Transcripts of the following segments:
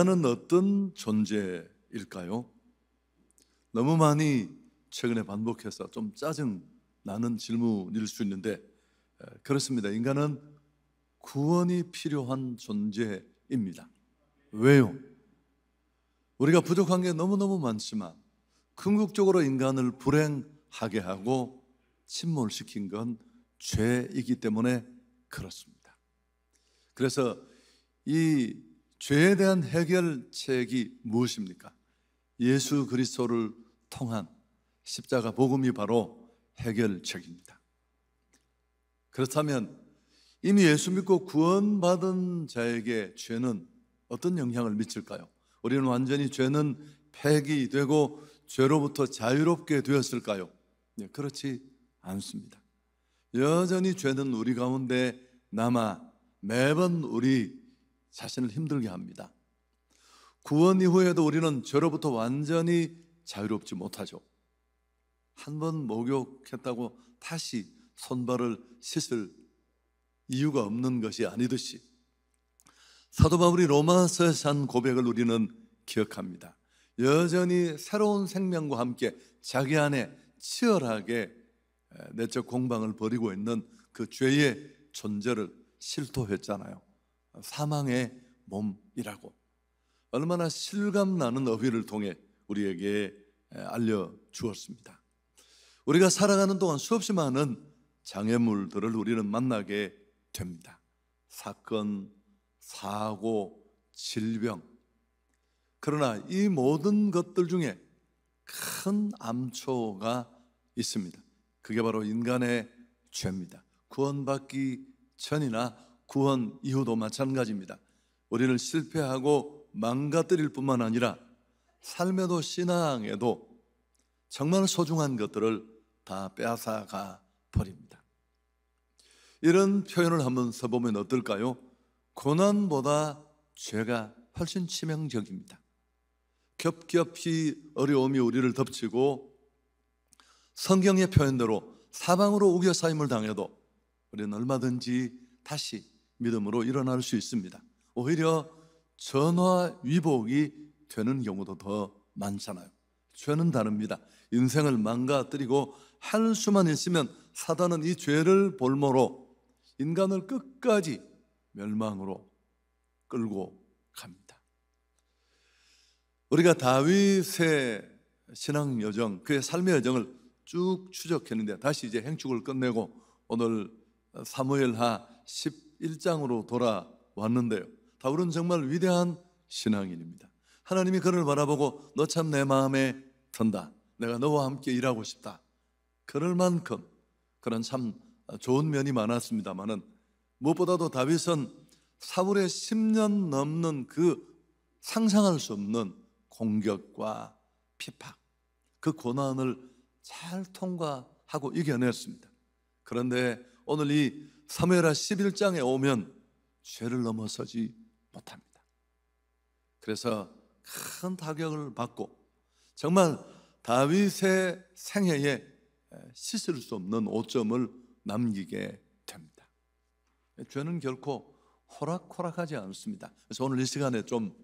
인간은 어떤 존재일까요? 너무 많이 최근에 반복해서 좀 짜증 나는 질문일 수 있는데 그렇습니다. 인간은 구원이 필요한 존재입니다. 왜요? 우리가 부족한 게 너무너무 많지만 궁극적으로 인간을 불행하게 하고 침몰시킨 건 죄이기 때문에 그렇습니다. 그래서 이 죄에 대한 해결책이 무엇입니까? 예수 그리스도를 통한 십자가 복음이 바로 해결책입니다. 그렇다면 이미 예수 믿고 구원받은 자에게 죄는 어떤 영향을 미칠까요? 우리는 완전히 죄는 폐기되고 죄로부터 자유롭게 되었을까요? 네, 그렇지 않습니다. 여전히 죄는 우리 가운데 남아 매번 우리 자신을 힘들게 합니다. 구원 이후에도 우리는 죄로부터 완전히 자유롭지 못하죠. 한번 목욕했다고 다시 손발을 씻을 이유가 없는 것이 아니듯이 사도 바울이 로마서에서 한 고백을 우리는 기억합니다. 여전히 새로운 생명과 함께 자기 안에 치열하게 내적 공방을 벌이고 있는 그 죄의 존재를 실토했잖아요. 사망의 몸이라고. 얼마나 실감나는 어휘를 통해 우리에게 알려주었습니다. 우리가 살아가는 동안 수없이 많은 장애물들을 우리는 만나게 됩니다. 사건, 사고, 질병. 그러나 이 모든 것들 중에 큰 암초가 있습니다. 그게 바로 인간의 죄입니다. 구원받기 전이나 구원 이후도 마찬가지입니다. 우리를 실패하고 망가뜨릴 뿐만 아니라 삶에도 신앙에도 정말 소중한 것들을 다 빼앗아가 버립니다. 이런 표현을 한번 써보면 어떨까요? 고난보다 죄가 훨씬 치명적입니다. 겹겹이 어려움이 우리를 덮치고 성경의 표현대로 사방으로 우겨싸임을 당해도 우리는 얼마든지 다시 믿음으로 일어날 수 있습니다. 오히려 전화위복이 되는 경우도 더 많잖아요. 죄는 다릅니다. 인생을 망가뜨리고 한수만 있으면 사단은 이 죄를 볼모로 인간을 끝까지 멸망으로 끌고 갑니다. 우리가 다윗의 신앙 여정, 그의 삶의 여정을 쭉 추적했는데 다시 이제 행축을 끝내고 오늘 사무엘하 11장으로 돌아왔는데요. 다윗은 정말 위대한 신앙인입니다. 하나님이 그를 바라보고 너 참 내 마음에 든다. 내가 너와 함께 일하고 싶다. 그럴 만큼 그런 참 좋은 면이 많았습니다만은 무엇보다도 다윗은 사울의 10년 넘는 그 상상할 수 없는 공격과 핍박, 그 고난을 잘 통과하고 이겨냈습니다. 그런데 오늘 이 사무엘하 11장에 오면 죄를 넘어서지 못합니다. 그래서 큰 타격을 받고 정말 다윗의 생애에 씻을 수 없는 오점을 남기게 됩니다. 죄는 결코 호락호락하지 않습니다. 그래서 오늘 이 시간에 좀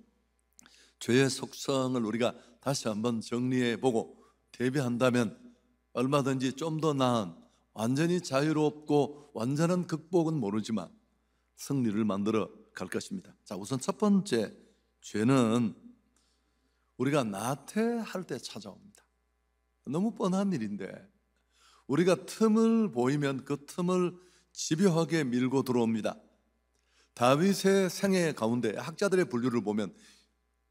죄의 속성을 우리가 다시 한번 정리해보고 대비한다면 얼마든지 좀 더 나은 완전히 자유롭고 완전한 극복은 모르지만 승리를 만들어 갈 것입니다. 자, 우선 첫 번째, 죄는 우리가 나태할 때 찾아옵니다. 너무 뻔한 일인데 우리가 틈을 보이면 그 틈을 집요하게 밀고 들어옵니다. 다윗의 생애 가운데 학자들의 분류를 보면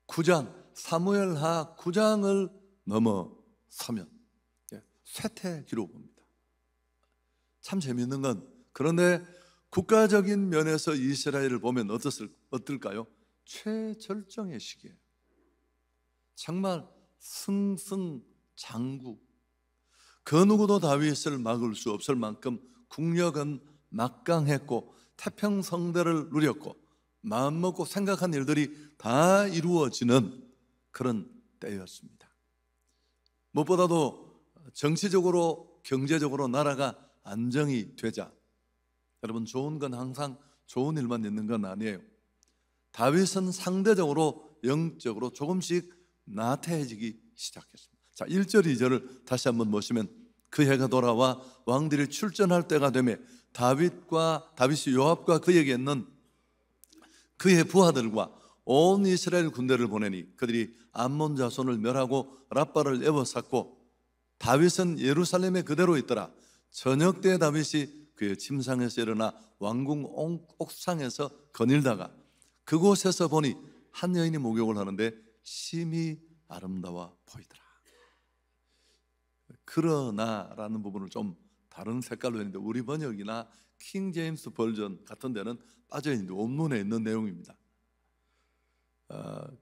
9장, 사무엘하 9장을 넘어서면 쇠퇴기로 봅니다. 참 재미있는 건 그런데 국가적인 면에서 이스라엘을 보면 어떨까요? 최절정의 시기예요. 정말 승승장구. 그 누구도 다윗을 막을 수 없을 만큼 국력은 막강했고 태평성대를 누렸고 마음먹고 생각한 일들이 다 이루어지는 그런 때였습니다. 무엇보다도 정치적으로 경제적으로 나라가 안정이 되자, 여러분 좋은 건 항상 좋은 일만 있는 건 아니에요. 다윗은 상대적으로 영적으로 조금씩 나태해지기 시작했습니다. 자, 1절 2절을 다시 한번 보시면 그 해가 돌아와 왕들이 출전할 때가 되매 다윗이 요압과 그에게 있는 그의 부하들과 온 이스라엘 군대를 보내니 그들이 암몬 자손을 멸하고 랍바를 에워쌌고 다윗은 예루살렘에 그대로 있더라. 저녁 때 다윗이 그의 침상에서 일어나 왕궁 옥상에서 거닐다가 그곳에서 보니 한 여인이 목욕을 하는데 심히 아름다워 보이더라. 그러나라는 부분을 좀 다른 색깔로 했는데 우리 번역이나 킹 제임스 버전 같은 데는 빠져있는데 원문에 있는 내용입니다.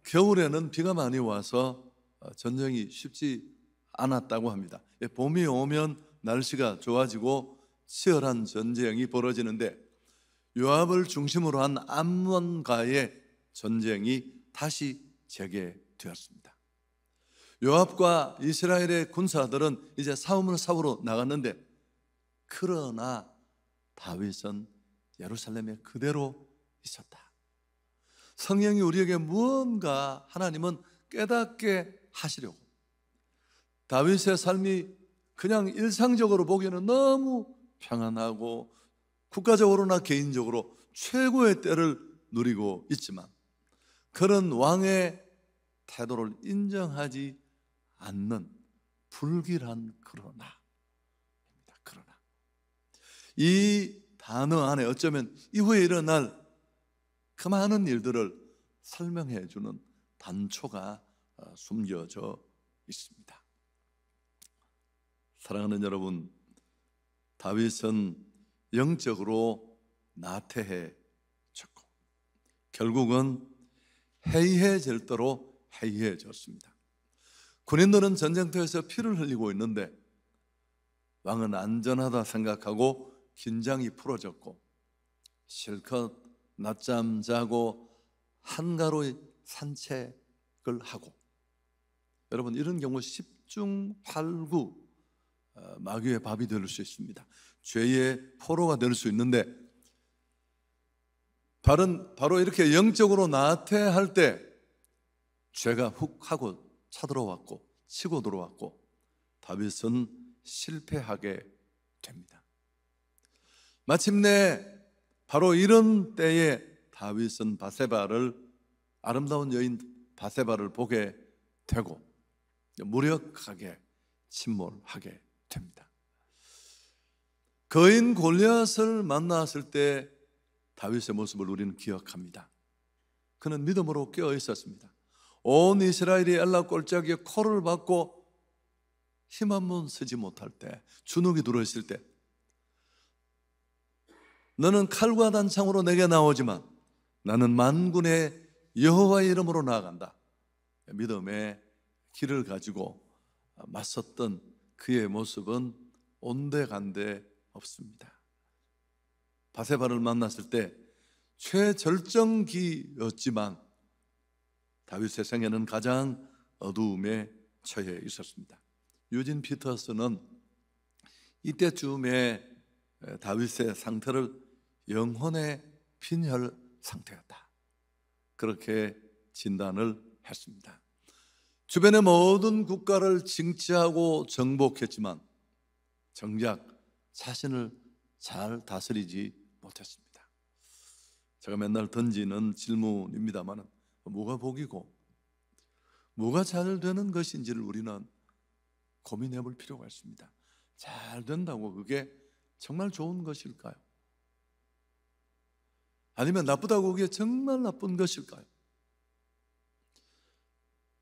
겨울에는 비가 많이 와서 전쟁이 쉽지 않았다고 합니다. 봄이 오면 날씨가 좋아지고 치열한 전쟁이 벌어지는데 요압을 중심으로 한 암몬과의 전쟁이 다시 재개되었습니다. 요압과 이스라엘의 군사들은 이제 싸움을 싸우러 나갔는데 그러나 다윗은 예루살렘에 그대로 있었다. 성령이 우리에게 무언가 하나님은 깨닫게 하시려고 다윗의 삶이 그냥 일상적으로 보기에는 너무 평안하고 국가적으로나 개인적으로 최고의 때를 누리고 있지만 그런 왕의 태도를 인정하지 않는 불길한 그러나 이 단어 안에 어쩌면 이후에 일어날 그 많은 일들을 설명해 주는 단초가 숨겨져 있습니다. 사랑하는 여러분, 다윗은 영적으로 나태해졌고 결국은 해이해질 대로 해이해졌습니다. 군인들은 전쟁터에서 피를 흘리고 있는데 왕은 안전하다 생각하고 긴장이 풀어졌고 실컷 낮잠 자고 한가로이 산책을 하고, 여러분 이런 경우 10중 8구 마귀의 밥이 될 수 있습니다. 죄의 포로가 될 수 있는데 바로 이렇게 영적으로 나태할 때 죄가 훅 하고 쳐들어왔고 치고 들어왔고 다윗은 실패하게 됩니다. 마침내 바로 이런 때에 다윗은 아름다운 여인 바세바를 보게 되고 무력하게 침몰하게 됩니다. 거인 골리앗을 만났을 때 다윗의 모습을 우리는 기억합니다. 그는 믿음으로 깨어 있었습니다. 온 이스라엘이 엘라 골짜기에 코를 박고 힘 한 번 쓰지 못할 때, 주눅이 들어있을 때 너는 칼과 단창으로 내게 나오지만 나는 만군의 여호와의 이름으로 나아간다. 믿음의 길을 가지고 맞섰던 그의 모습은 온데간데 없습니다. 바세바를 만났을 때 최절정기였지만 다윗의 생애는 가장 어두움에 처해 있었습니다. 유진 피터스는 이때쯤에 다윗의 상태를 영혼의 빈혈 상태였다, 그렇게 진단을 했습니다. 주변의 모든 국가를 징치하고 정복했지만 정작 자신을 잘 다스리지 못했습니다. 제가 맨날 던지는 질문입니다만 뭐가 복이고 뭐가 잘 되는 것인지를 우리는 고민해 볼 필요가 있습니다. 잘 된다고 그게 정말 좋은 것일까요? 아니면 나쁘다고 그게 정말 나쁜 것일까요?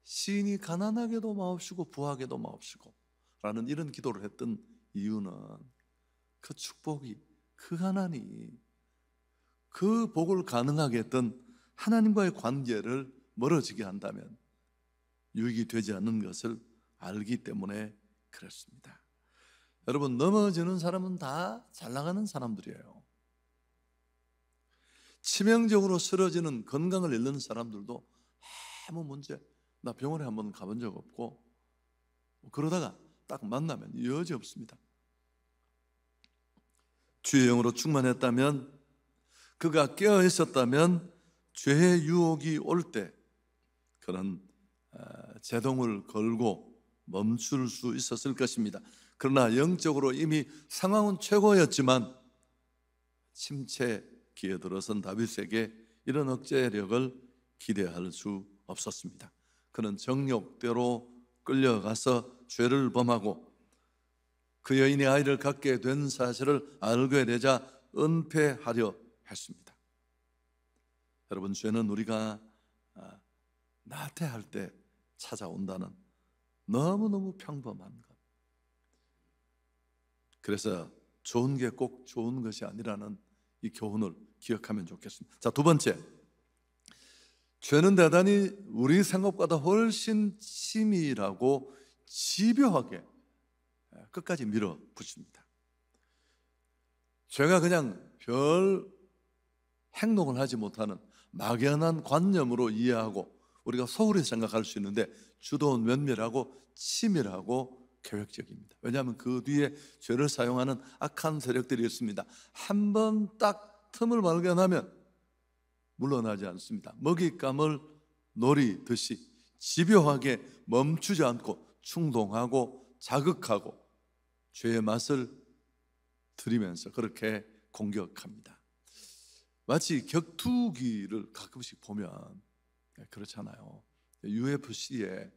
시인이 가난하게도 마옵시고 부하게도 마옵시고 라는 이런 기도를 했던 이유는 그 축복이, 그 하나님이 그 복을 가능하게 했던 하나님과의 관계를 멀어지게 한다면 유익이 되지 않는 것을 알기 때문에 그렇습니다. 여러분, 넘어지는 사람은 다 잘 나가는 사람들이에요. 치명적으로 쓰러지는, 건강을 잃는 사람들도 아무 문제, 나 병원에 한번 가본 적 없고 그러다가 딱 만나면 여지 없습니다. 주의 영으로 충만했다면, 그가 깨어 있었다면 죄의 유혹이 올 때 그런 제동을 걸고 멈출 수 있었을 것입니다. 그러나 영적으로 이미 상황은 최고였지만 침체기에 들어선 다윗에게 이런 억제력을 기대할 수 없었습니다. 그는 정욕대로 끌려가서 죄를 범하고 그 여인이 아이를 갖게 된 사실을 알게 되자 은폐하려 했습니다. 여러분, 죄는 우리가 나태할 때 찾아온다는 너무너무 평범한 것. 그래서 좋은 게 꼭 좋은 것이 아니라는 이 교훈을 기억하면 좋겠습니다. 자, 두 번째, 죄는 대단히 우리 생각보다 훨씬 치밀하고 집요하게 끝까지 밀어붙입니다. 죄가 그냥 별 행동을 하지 못하는 막연한 관념으로 이해하고 우리가 소홀히 생각할 수 있는데 주도는 면밀하고 치밀하고 계획적입니다. 왜냐하면 그 뒤에 죄를 사용하는 악한 세력들이 있습니다. 한 번 딱 틈을 발견하면 물러나지 않습니다. 먹잇감을 노리듯이 집요하게 멈추지 않고 충동하고 자극하고 죄의 맛을 들이면서 그렇게 공격합니다. 마치 격투기를 가끔씩 보면 그렇잖아요. UFC에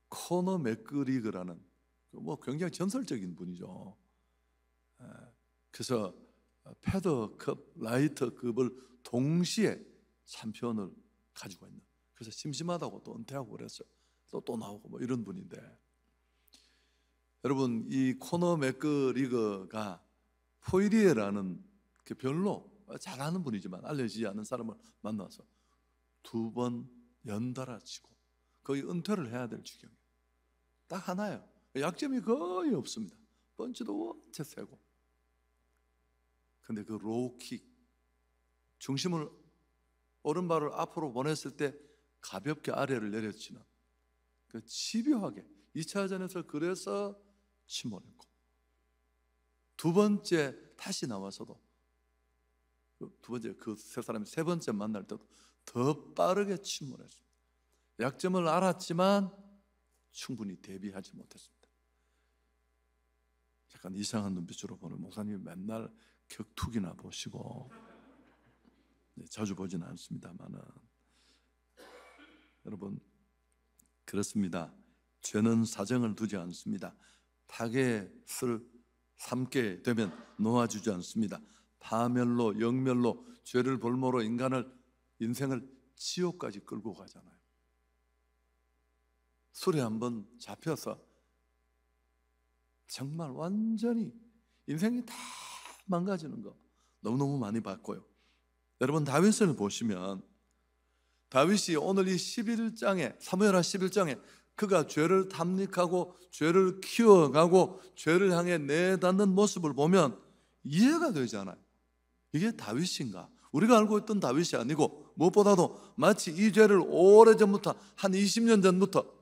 코너 맥그리거라는 굉장히 전설적인 분이죠. 그래서 패더급, 라이터급을 동시에 챔피언을 가지고 있는, 그래서 심심하다고 또 은퇴하고 그랬어요. 또 나오고 이런 분인데, 여러분, 이 코너 맥그리거가 포이리에라는 별로 잘하는 분이지만 알려지지 않은 사람을 만나서 2번 연달아 치고 거의 은퇴를 해야 될 지경이에요. 딱 하나예요. 약점이 거의 없습니다. 펀치도 원체 세고. 근데 그 로우킥, 중심을 오른발을 앞으로 보냈을 때 가볍게 아래를 내려치는 그 집요하게 2차전에서 그래서 침몰했고, 두 번째 다시 나와서도 두 번째 그 세 사람이 세 번째 만날 때도 더 빠르게 침몰했습니다. 약점을 알았지만 충분히 대비하지 못했습니다. 약간 이상한 눈빛으로 보는 목사님이 맨날 격투기나 보시고, 자주 보지는 않습니다만은, 여러분, 그렇습니다. 죄는 사정을 두지 않습니다. 타겟을 삼게 되면 놓아주지 않습니다. 파멸로, 영멸로, 죄를 볼모로 인생을 지옥까지 끌고 가잖아요. 술에 한번 잡혀서 정말 완전히 인생이 다 망가지는 거 너무너무 많이 봤고요. 여러분, 다윗을 보시면 다윗이 오늘 이 11장에, 사무엘하 11장에 그가 죄를 탐닉하고 죄를 키워가고 죄를 향해 내닫는 모습을 보면 이해가 되잖아요. 이게 다윗인가? 우리가 알고 있던 다윗이 아니고, 무엇보다도 마치 이 죄를 오래전부터, 한 20년 전부터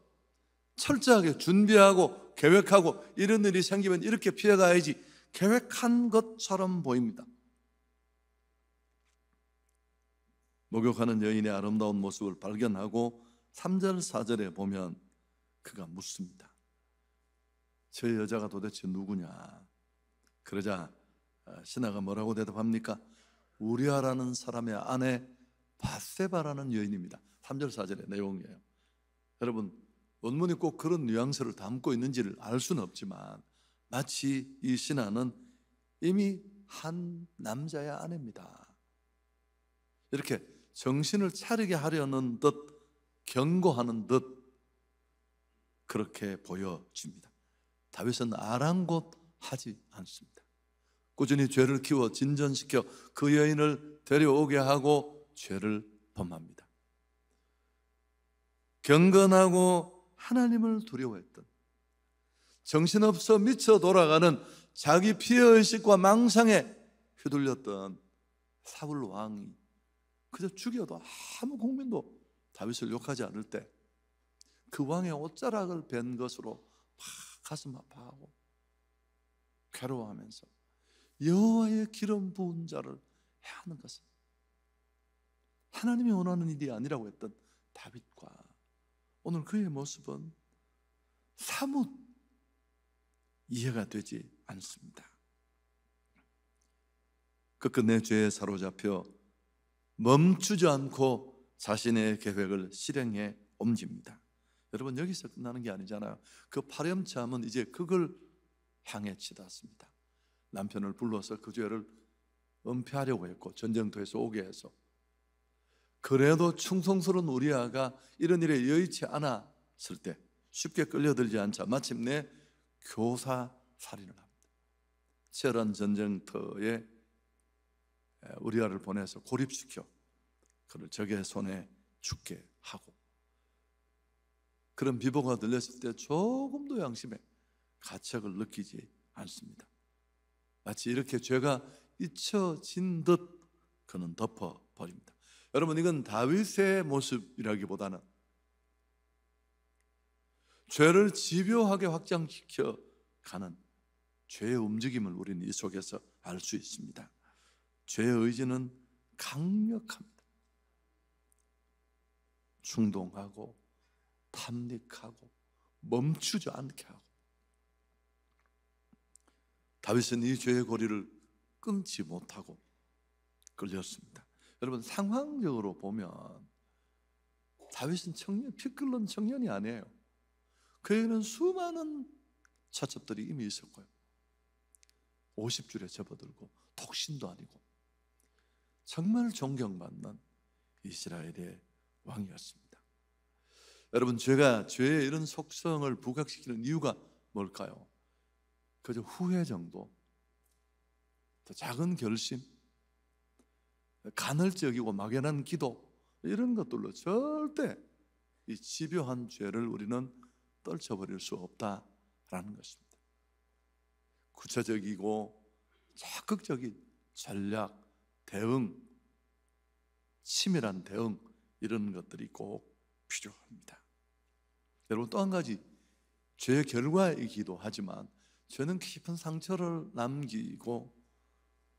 철저하게 준비하고 계획하고, 이런 일이 생기면 이렇게 피해가야지 계획한 것처럼 보입니다. 목욕하는 여인의 아름다운 모습을 발견하고 3절 4절에 보면 그가 묻습니다. 저 여자가 도대체 누구냐? 그러자 신하가 뭐라고 대답합니까? 우리아라는 사람의 아내 밧세바라는 여인입니다. 3절 4절의 내용이에요. 여러분, 원문이 꼭 그런 뉘앙스를 담고 있는지를 알 수는 없지만 마치 이 신하는 이미 한 남자의 아내입니다. 이렇게 정신을 차리게 하려는 듯, 경고하는 듯 그렇게 보여집니다. 다윗은 아랑곳하지 않습니다. 꾸준히 죄를 키워 진전시켜 그 여인을 데려오게 하고 죄를 범합니다. 경건하고 하나님을 두려워했던, 정신없어 미쳐 돌아가는 자기 피해의식과 망상에 휘둘렸던 사울 왕이 그저 죽여도 아무 국민도 다윗을 욕하지 않을 때 그 왕의 옷자락을 벤 것으로 막 가슴 아파하고 괴로워하면서 여호와의 기름 부은 자를 해하는 것은 하나님이 원하는 일이 아니라고 했던 다윗과 오늘 그의 모습은 사뭇 이해가 되지 않습니다. 끝끝내 죄에 사로잡혀 멈추지 않고 자신의 계획을 실행해 옮깁니다. 여러분, 여기서 끝나는 게 아니잖아요. 그 파렴치함은 이제 그걸 향해 치닫습니다. 남편을 불러서 그 죄를 은폐하려고 했고 전쟁터에서 오게 해서, 그래도 충성스러운 우리아가 이런 일에 여의치 않았을 때 쉽게 끌려들지 않자 마침내 교사살인을 합니다. 치열한 전쟁터에 우리아를 보내서 고립시켜 그를 적의 손에 죽게 하고, 그런 비보가 들렸을 때 조금도 양심에 가책을 느끼지 않습니다. 마치 이렇게 죄가 잊혀진 듯 그는 덮어버립니다. 여러분, 이건 다윗의 모습이라기보다는 죄를 집요하게 확장시켜 가는 죄의 움직임을 우리는 이 속에서 알 수 있습니다. 죄의 의지는 강력합니다. 충동하고 탐닉하고 멈추지 않게 하고, 다윗은 이 죄의 고리를 끊지 못하고 끌렸습니다. 여러분, 상황적으로 보면 다윗은 피 끓는 청년이 아니에요. 그에게는 수많은 차첩들이 이미 있었고요, 50줄에 접어들고 독신도 아니고 정말 존경받는 이스라엘의 왕이었습니다. 여러분, 죄가 죄의 이런 속성을 부각시키는 이유가 뭘까요? 그저 후회 정도, 더 작은 결심, 간헐적이고 막연한 기도, 이런 것들로 절대 이 집요한 죄를 우리는 떨쳐버릴 수 없다라는 것입니다. 구체적이고 적극적인 전략, 대응, 치밀한 대응, 이런 것들이 꼭 필요합니다. 여러분, 또 한 가지, 죄의 결과이기도 하지만 죄는 깊은 상처를 남기고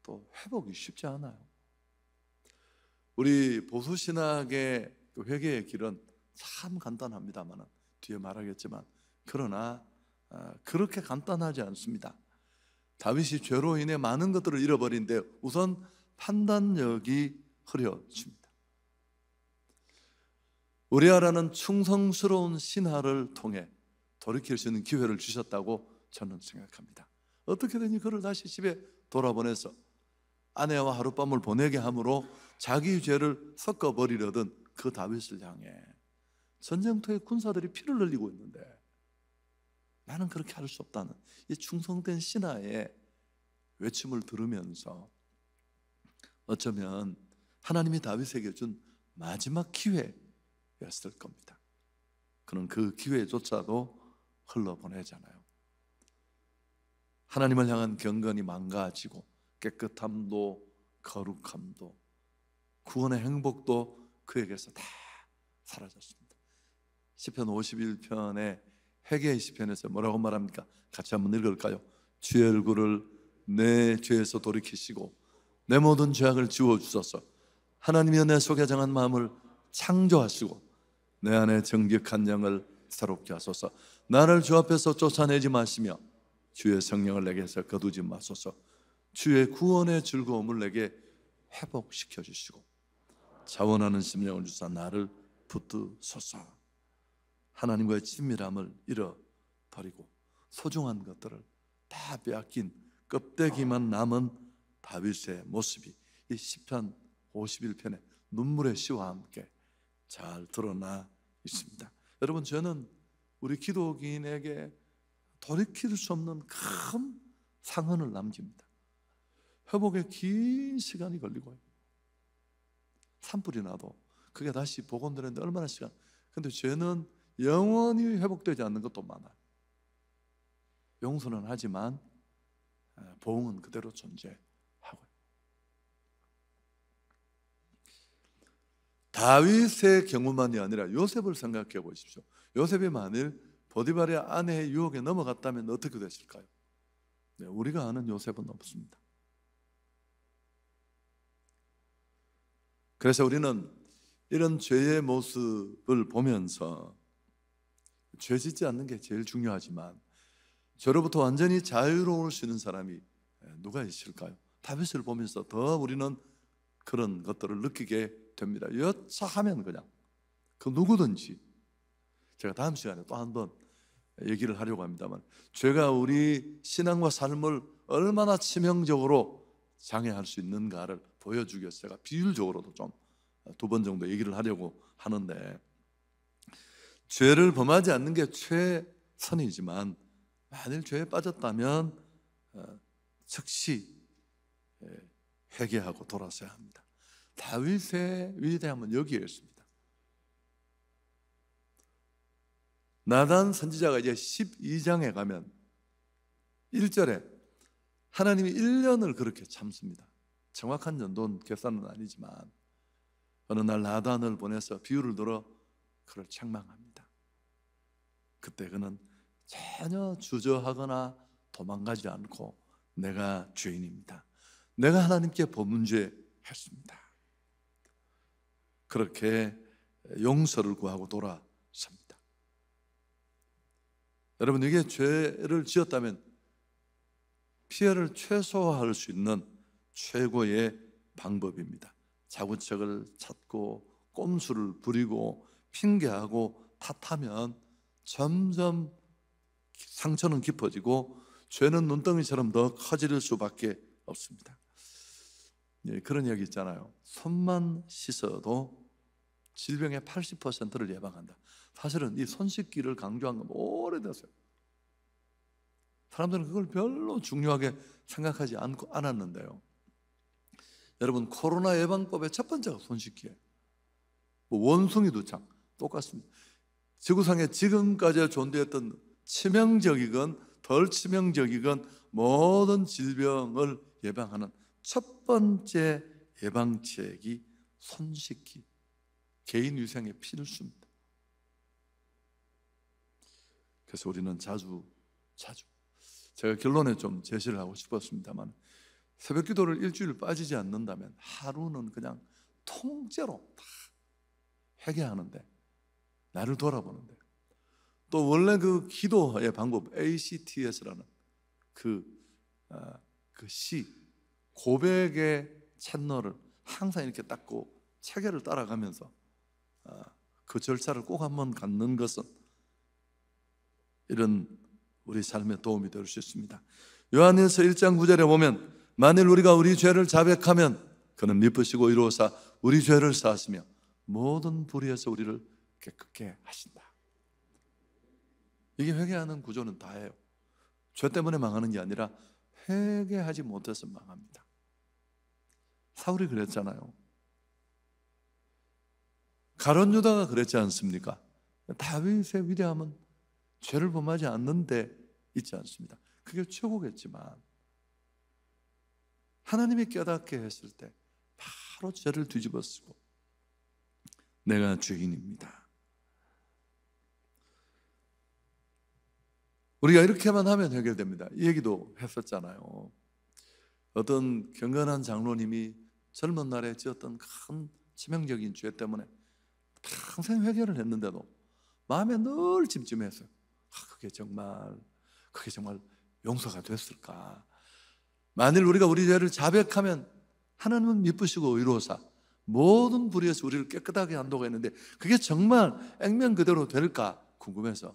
또 회복이 쉽지 않아요. 우리 보수신학의 그 회개의 길은 참 간단합니다만, 뒤에 말하겠지만, 그러나 그렇게 간단하지 않습니다. 다윗이 죄로 인해 많은 것들을 잃어버린데 우선 판단력이 흐려집니다. 우리아라는 충성스러운 신하를 통해 돌이킬 수 있는 기회를 주셨다고 저는 생각합니다. 어떻게든지 그를 다시 집에 돌아보내서 아내와 하룻밤을 보내게 함으로 자기 죄를 섞어버리려던 그 다윗을 향해 전쟁터의 군사들이 피를 흘리고 있는데 나는 그렇게 할 수 없다는 이 충성된 신하의 외침을 들으면서 어쩌면 하나님이 다윗에게 준 마지막 기회였을 겁니다. 그는 그 기회조차도 흘러보내잖아요. 하나님을 향한 경건이 망가지고 깨끗함도 거룩함도 구원의 행복도 그에게서 다 사라졌습니다. 시편 51편의 회개의 시편에서 뭐라고 말합니까? 같이 한번 읽을까요? 주의 얼굴을 내 죄에서 돌이키시고 내 모든 죄악을 지워주소서. 하나님이여 내 속에 정한 마음을 창조하시고 내 안에 정직한 영을 새롭게 하소서. 나를 주 앞에서 쫓아내지 마시며 주의 성령을 내게서 거두지 마소서. 주의 구원의 즐거움을 내게 회복시켜 주시고 자원하는 심령을 주사 나를 붙드소서. 하나님과의 친밀함을 잃어버리고 소중한 것들을 다 빼앗긴 껍데기만 남은 다윗의 모습이 이 시편 51편의 눈물의 시와 함께 잘 드러나 있습니다. 여러분, 저는 우리 기독인에게 돌이킬 수 없는 큰 상흔을 남깁니다. 회복에 긴 시간이 걸리고요, 산불이 나도 그게 다시 복원되는데 얼마나 시간. 근데 죄는 영원히 회복되지 않는 것도 많아요. 용서는 하지만 보응은 그대로 존재하고요. 다윗의 경우만이 아니라 요셉을 생각해 보십시오. 요셉이 만일 보디발의 아내의 유혹에 넘어갔다면 어떻게 됐을까요? 네, 우리가 아는 요셉은 없습니다. 그래서 우리는 이런 죄의 모습을 보면서 죄 짓지 않는 게 제일 중요하지만 죄로부터 완전히 자유로울 수 있는 사람이 누가 있을까요? 다윗을 보면서 더 우리는 그런 것들을 느끼게 됩니다. 여차하면 그냥 그 누구든지, 제가 다음 시간에 또 한번 얘기를 하려고 합니다만, 죄가 우리 신앙과 삶을 얼마나 치명적으로 장애할 수 있는가를 보여주기 위해서 제가 비율적으로도 좀 2번 정도 얘기를 하려고 하는데, 죄를 범하지 않는 게 최선이지만 만일 죄에 빠졌다면 즉시 회개하고 돌아서야 합니다. 다윗의 위대함은 여기에 있습니다. 나단 선지자가 이제 12장에 가면 1절에 하나님이 1년을 그렇게 참습니다. 정확한 연돈 계산은 아니지만 어느 날 나단을 보내서 비유를 들어 그를 책망합니다. 그때 그는 전혀 주저하거나 도망가지 않고 내가 죄인입니다, 내가 하나님께 범죄했습니다, 그렇게 용서를 구하고 돌아섭니다. 여러분, 이게 죄를 지었다면 피해를 최소화할 수 있는 최고의 방법입니다. 자구책을 찾고 꼼수를 부리고 핑계하고 탓하면 점점 상처는 깊어지고 죄는 눈덩이처럼 더 커질 수밖에 없습니다. 그런 이야기 있잖아요. 손만 씻어도 질병의 80%를 예방한다. 사실은 이 손 씻기를 강조한 건 오래됐어요. 사람들은 그걸 별로 중요하게 생각하지 않았는데요. 여러분, 코로나 예방법의 첫 번째가 손 씻기예요. 원숭이도 참 똑같습니다. 지구상에 지금까지 존재했던 치명적이건 덜 치명적이건 모든 질병을 예방하는 첫 번째 예방책이 손 씻기, 개인 위생의 필수입니다. 그래서 우리는 자주 제가 결론에 좀 제시를 하고 싶었습니다만, 새벽 기도를 일주일 빠지지 않는다면 하루는 그냥 통째로 다 회개하는데, 나를 돌아보는데, 또 원래 그 기도의 방법 ACTS라는 그 고백의 채널을 항상 이렇게 닦고 체계를 따라가면서 그 절차를 꼭 한번 갖는 것은 이런 우리 삶에 도움이 될 수 있습니다. 요한일서 1장 9절에 보면 만일 우리가 우리 죄를 자백하면 그는 미쁘시고 의로우사 우리 죄를 사하시며 모든 불의에서 우리를 깨끗게 하신다. 이게 회개하는 구조는 다예요. 죄 때문에 망하는 게 아니라 회개하지 못해서 망합니다. 사울이 그랬잖아요. 가룟 유다가 그랬지 않습니까? 다윗의 위대함은 죄를 범하지 않는 데 있지 않습니다. 그게 최고겠지만 하나님이 깨닫게 했을 때 바로 죄를 뒤집어쓰고 내가 죄인입니다, 우리가 이렇게만 하면 해결됩니다. 이 얘기도 했었잖아요. 어떤 경건한 장로님이 젊은 날에 지었던 큰 치명적인 죄 때문에 평생 회개를 했는데도 마음에 늘 찜찜했어요. 그게 정말 용서가 됐을까? 만일 우리가 우리 죄를 자백하면 하나님은 미쁘시고 의로우사 모든 불의에서 우리를 깨끗하게 한다고 했는데 그게 정말 액면 그대로 될까 궁금해서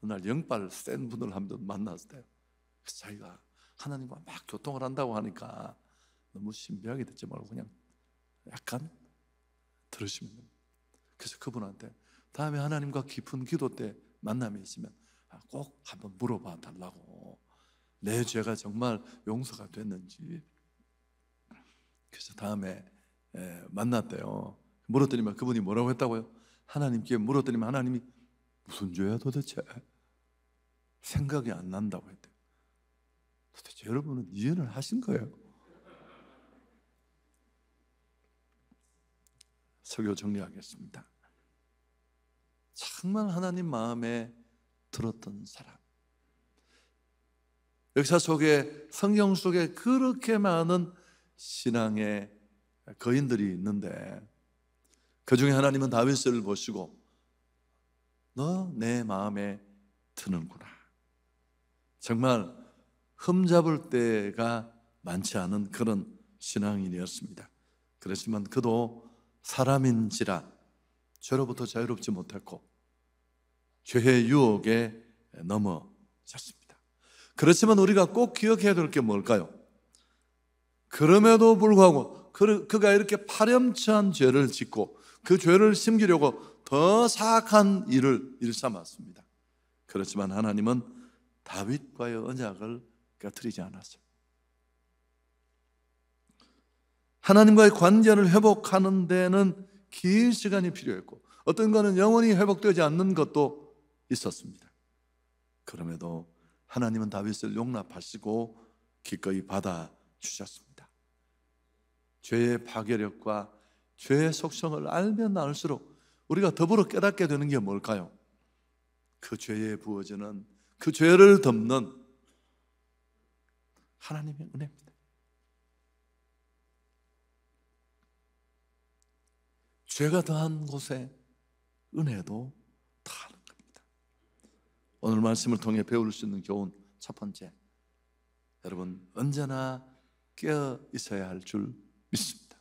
어느 날 영빨 센 분을 한 번 만났을 때 자기가 하나님과 막 교통을 한다고 하니까 너무 신비하게 듣지 말고 그냥 약간 들으시면 됩니다. 그래서 그분한테 다음에 하나님과 깊은 기도 때 만남이 있으면 꼭 한번 물어봐 달라고, 내 죄가 정말 용서가 됐는지. 그래서 다음에 만났대요. 물었더니만 그분이 뭐라고 했다고요? 하나님께 물었더니만 하나님이 무슨 죄야 도대체? 생각이 안 난다고 했대요. 도대체 여러분은 이해를 하신 거예요? 설교 정리하겠습니다. 정말 하나님 마음에 들었던 사람, 역사 속에 성경 속에 그렇게 많은 신앙의 거인들이 있는데 그 중에 하나님은 다윗을 보시고 너 내 마음에 드는구나. 정말 흠잡을 때가 많지 않은 그런 신앙인이었습니다. 그렇지만 그도 사람인지라 죄로부터 자유롭지 못했고 죄의 유혹에 넘어졌습니다. 그렇지만 우리가 꼭 기억해야 될 게 뭘까요? 그럼에도 불구하고 그가 이렇게 파렴치한 죄를 짓고 그 죄를 심기려고 더 사악한 일을 일삼았습니다. 그렇지만 하나님은 다윗과의 언약을 깨뜨리지 않았어요. 하나님과의 관계를 회복하는 데는 긴 시간이 필요했고 어떤 것은 영원히 회복되지 않는 것도 있었습니다. 그럼에도 하나님은 다윗을 용납하시고 기꺼이 받아주셨습니다. 죄의 파괴력과 죄의 속성을 알면 알수록 우리가 더불어 깨닫게 되는 게 뭘까요? 그 죄에 부어지는, 그 죄를 덮는 하나님의 은혜입니다. 죄가 더한 곳에 은혜도 더하는 겁니다. 오늘 말씀을 통해 배울 수 있는 교훈 첫 번째, 여러분 언제나 깨어 있어야 할 줄 믿습니다.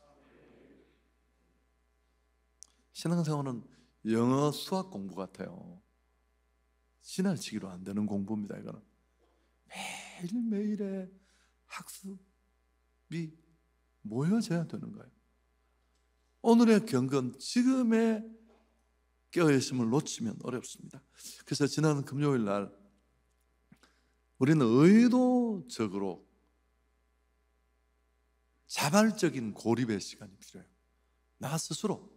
신앙생활은 영어, 수학 공부 같아요. 지나치기로 안 되는 공부입니다. 이거는 매일매일의 학습이 모여져야 되는 거예요. 오늘의 경건, 지금의 깨어있음을 놓치면 어렵습니다. 그래서 지난 금요일 날 우리는 의도적으로 자발적인 고립의 시간이 필요해요. 나 스스로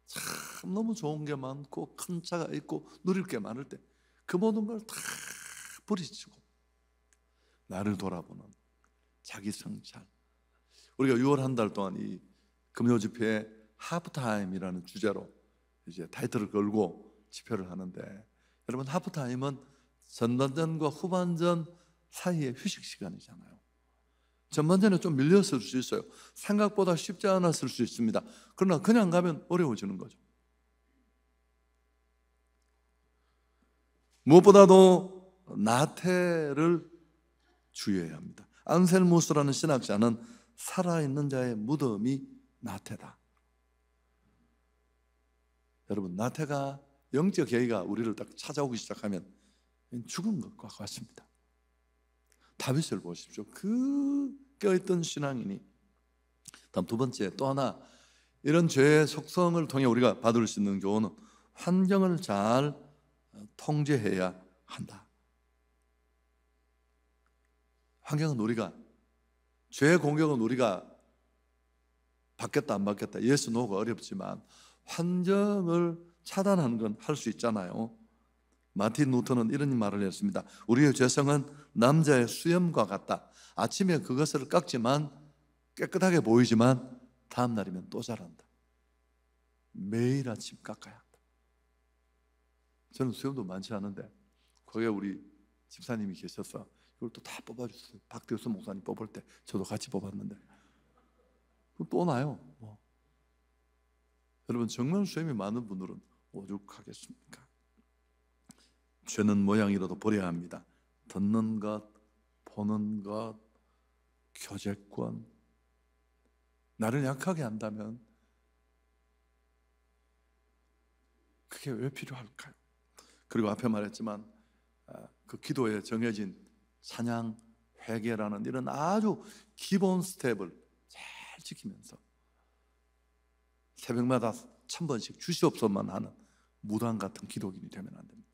참 너무 좋은 게 많고 큰 차가 있고 누릴 게 많을 때 그 모든 걸 다 부딪히고 나를 돌아보는 자기 성찰. 우리가 6월 한 달 동안 이 금요 집회에 하프타임이라는 주제로 이제 타이틀을 걸고 집회를 하는데, 여러분 하프타임은 전반전과 후반전 사이의 휴식 시간이잖아요. 전반전에 좀 밀렸을 수 있어요. 생각보다 쉽지 않았을 수 있습니다. 그러나 그냥 가면 어려워지는 거죠. 무엇보다도 나태를 주의해야 합니다. 안셀무스라는 신학자는 살아있는 자의 무덤이 나태다. 여러분 나태가, 영적 계기가 우리를 딱 찾아오기 시작하면 죽은 것과 같습니다. 다윗을 보십시오. 그 껴있던 신앙인이. 다음 두 번째, 또 하나 이런 죄의 속성을 통해 우리가 받을 수 있는 교훈은 환경을 잘 통제해야 한다. 환경은 우리가, 죄의 공격은 우리가 받겠다 안 받겠다 예스 노가 어렵지만 환경을 차단하는 건 할 수 있잖아요. 마틴 루터는 이런 말을 했습니다. 우리의 죄성은 남자의 수염과 같다. 아침에 그것을 깎지만 깨끗하게 보이지만 다음 날이면 또 자란다. 매일 아침 깎아야 한다. 저는 수염도 많지 않은데 거기에 우리 집사님이 계셔서 이걸 또 다 뽑아주셨어요. 박대수 목사님 뽑을 때 저도 같이 뽑았는데 또 나요. 여러분 정말 수염이 많은 분들은 오죽하겠습니까? 죄는 모양이라도 버려야 합니다. 듣는 것, 보는 것, 교제권, 나를 약하게 한다면 그게 왜 필요할까요? 그리고 앞에 말했지만 그 기도에 정해진 찬양, 회개라는 이런 아주 기본 스텝을 잘 지키면서 새벽마다 1000번씩 주시옵소서만 하는 무당 같은 기독인이 되면 안 됩니다.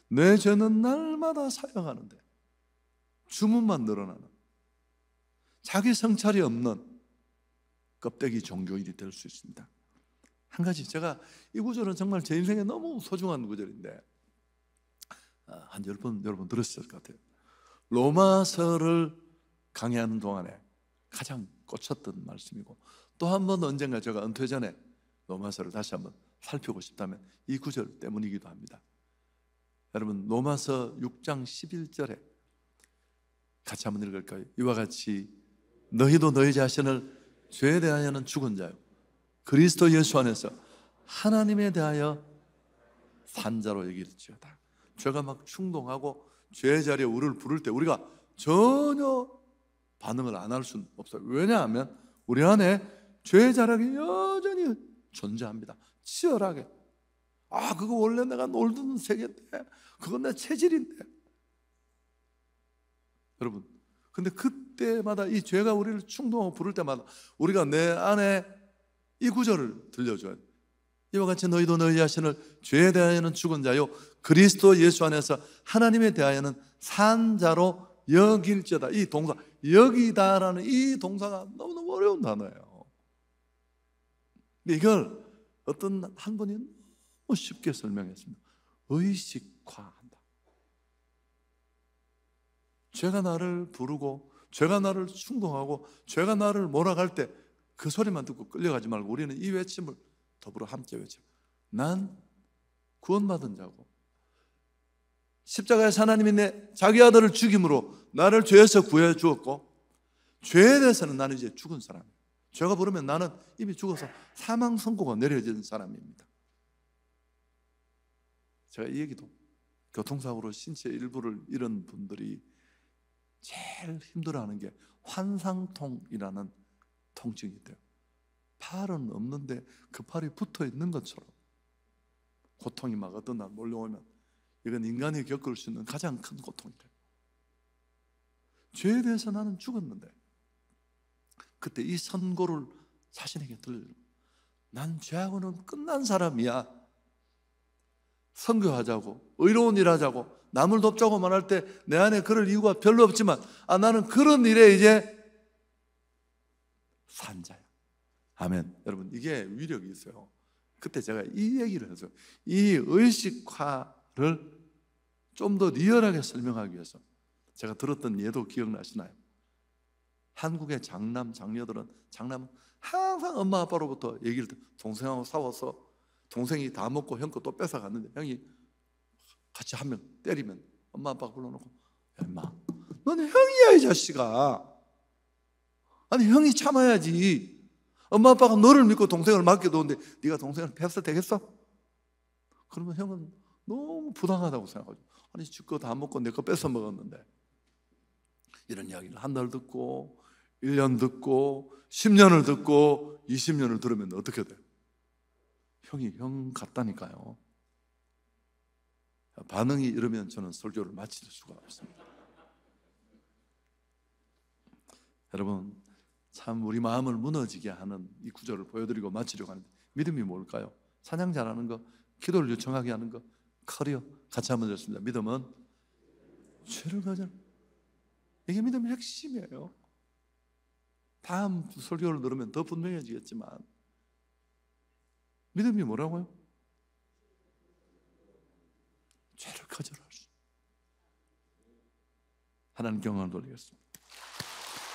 내 죄는 날마다 사역하는데 주문만 늘어나는 자기 성찰이 없는 껍데기 종교인이 될 수 있습니다. 한 가지, 제가 이 구절은 정말 제 인생에 너무 소중한 구절인데 한 10번 여러분 들으셨을 것 같아요. 로마서를 강의하는 동안에 가장 꽂혔던 말씀이고, 또 한 번 언젠가 제가 은퇴 전에 로마서를 다시 한번 살피고 싶다면 이 구절 때문이기도 합니다. 여러분 로마서 6장 11절에 같이 한번 읽을까요? 이와 같이 너희도 너희 자신을 죄에 대하여는 죽은 자요 그리스도 예수 안에서 하나님에 대하여 산자로 여길지어다. 죄가 막 충동하고 죄의 자리에 우리를 부를 때 우리가 전혀 반응을 안 할 수는 없어요. 왜냐하면 우리 안에 죄의 자락이 여전히 존재합니다. 치열하게. 그거 원래 내가 놀던 세계인데, 그건 내 체질인데. 여러분, 근데 그때마다 이 죄가 우리를 충동하고 부를 때마다 우리가 내 안에 이 구절을 들려줘야 돼요. 이와 같이 너희도 너희 자신을 죄에 대하여는 죽은 자요 그리스도 예수 안에서 하나님에 대하여는 산 자로 여길지어다. 이 동사, 여기다라는 이 동사가 너무너무 어려운 단어예요. 근데 이걸 어떤 한 분이 너무 쉽게 설명했습니다. 의식화한다. 죄가 나를 부르고 죄가 나를 충동하고 죄가 나를 몰아갈 때 그 소리만 듣고 끌려가지 말고 우리는 이 외침을 더불어 함께 외쳐. 난 구원받은 자고 십자가에서 하나님이 내 자기 아들을 죽임으로 나를 죄에서 구해 주었고 죄에 대해서는 나는 이제 죽은 사람이에요. 죄가 부르면 나는 이미 죽어서 사망 선고가 내려진 사람입니다. 제가 이 얘기도 교통사고로 신체 일부를 잃은 분들이 제일 힘들어하는 게 환상통이라는 통증이 있대요. 팔은 없는데 그 팔이 붙어 있는 것처럼 고통이 막 어떤 날 몰려오면 이건 인간이 겪을 수 있는 가장 큰 고통이래요. 죄에 대해서 나는 죽었는데 그때 이 선고를 자신에게 들려요. 난 죄하고는 끝난 사람이야. 선교하자고 의로운 일 하자고 남을 돕자고 말할 때 내 안에 그럴 이유가 별로 없지만 나는 그런 일에 이제 산자야. 아멘. 여러분, 이게 위력이 있어요. 그때 제가 이 얘기를 해서 이 의식화를 좀 더 리얼하게 설명하기 위해서 제가 들었던 예도 기억나시나요? 한국의 장남, 장녀들은 장남은 항상 엄마 아빠로부터 얘기를 듣고 동생하고 싸워서 동생이 다 먹고 형 거 또 뺏어갔는데 형이 같이 한 명 때리면 엄마 아빠가 불러놓고 야 임마 너는 형이야 이 자식아. 아니 형이 참아야지. 엄마 아빠가 너를 믿고 동생을 맡겨두는데 네가 동생을 패서 되겠어? 그러면 형은 너무 부당하다고 생각하죠. 아니 지 거 다 먹고 내 거 뺏어 먹었는데. 이런 이야기를 한 달 듣고 1년 듣고 10년을 듣고 20년을 들으면 어떻게 돼요? 형이 형 같다니까요. 반응이 이러면 저는 설교를 마칠 수가 없습니다. 여러분, 참 우리 마음을 무너지게 하는 이 구절을 보여드리고 마치려고 하는데 믿음이 뭘까요? 찬양 잘하는 거, 기도를 요청하게 하는 거, 커리어. 같이 한번 읽습니다. 믿음은 죄를 가져. 이게 믿음의 핵심이에요. 다음 설교를 들으면 더 분명해지겠지만 믿음이 뭐라고요? 죄를 가져라. 하나님 경험을 돌리겠습니다.